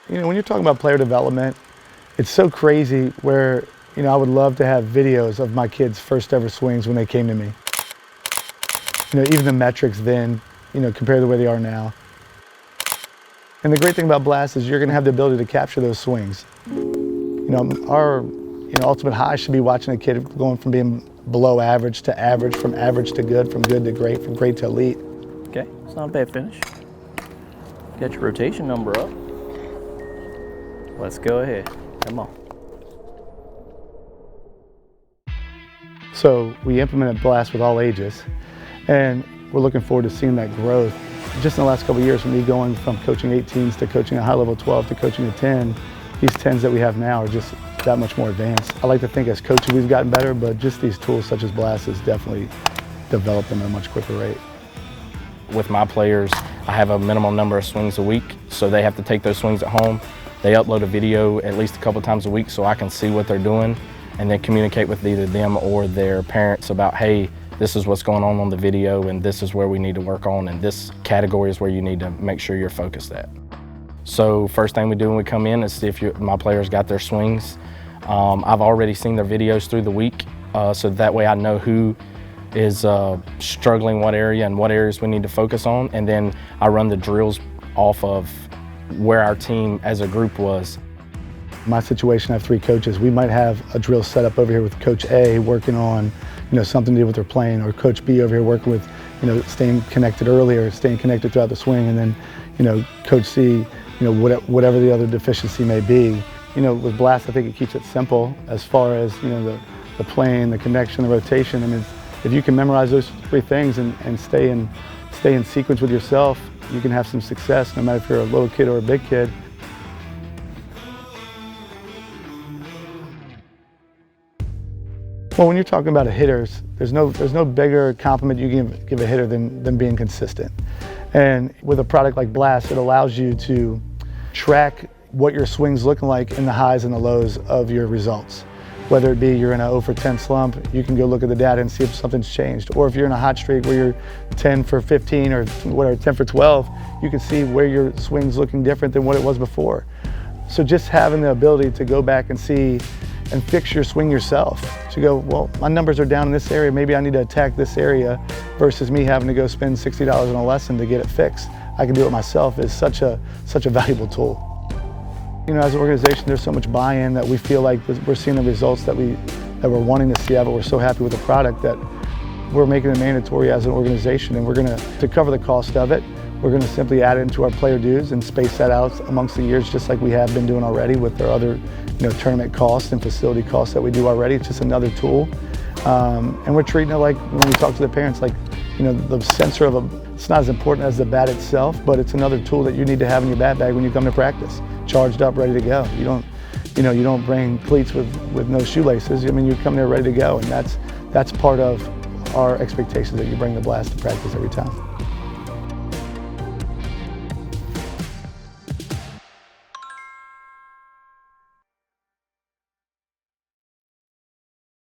when you're talking about player development, it's so crazy where, I would love to have videos of my kids' first ever swings when they came to me. Even the metrics then, compared to the way they are now. And the great thing about Blast is you're going to have the ability to capture those swings. Our ultimate high should be watching a kid going from being below average to average, from average to good, from good to great, from great to elite. Okay, it's not a bad finish. Got your rotation number up. Let's go ahead. Come on. So we implemented Blast with all ages, and we're looking forward to seeing that growth. Just in the last couple of years, from me going from coaching 18s to coaching a high level 12 to coaching a 10, these 10s that we have now are just that much more advanced. I like to think as coaches we've gotten better, but just these tools such as Blast has definitely developed them at a much quicker rate. With my players, I have a minimum number of swings a week, so they have to take those swings at home. They upload a video at least a couple times a week so I can see what they're doing and then communicate with either them or their parents about, hey, this is what's going on the video and this is where we need to work on and this category is where you need to make sure you're focused at. So first thing we do when we come in is see if my players got their swings. I've already seen their videos through the week, so that way I know who is struggling what area and what areas we need to focus on, and then I run the drills off of where our team as a group was. My situation, I have 3 coaches. We might have a drill set up over here with Coach A working on something to do with their playing, or Coach B over here working with staying connected earlier, staying connected throughout the swing, and then Coach C, whatever the other deficiency may be. With Blast, I think it keeps it simple as far as the playing, the connection, the rotation. I mean, if you can memorize those 3 things and stay in sequence with yourself, you can have some success no matter if you're a little kid or a big kid. Well, when you're talking about a hitter, there's no bigger compliment you can give a hitter than being consistent. And with a product like Blast, it allows you to track what your swing's looking like in the highs and the lows of your results. Whether it be you're in a 0 for 10 slump, you can go look at the data and see if something's changed. Or if you're in a hot streak where you're 10 for 15 or whatever, 10 for 12, you can see where your swing's looking different than what it was before. So just having the ability to go back and see and fix your swing yourself. To go, well, my numbers are down in this area, maybe I need to attack this area, versus me having to go spend $60 on a lesson to get it fixed. I can do it myself is such a valuable tool. As an organization, there's so much buy-in that we feel like we're seeing the results that we're wanting to see out of it. We're so happy with the product that we're making it mandatory as an organization, and we're to cover the cost of it, we're going to simply add it into our player dues and space that out amongst the years, just like we have been doing already with our other tournament costs and facility costs that we do already. It's just another tool. And we're treating it like, when we talk to the parents, like, the sensor it's not as important as the bat itself, but it's another tool that you need to have in your bat bag when you come to practice, charged up, ready to go. You don't bring cleats with no shoelaces. I mean, you come there ready to go, and that's part of our expectations, that you bring the Blast to practice every time.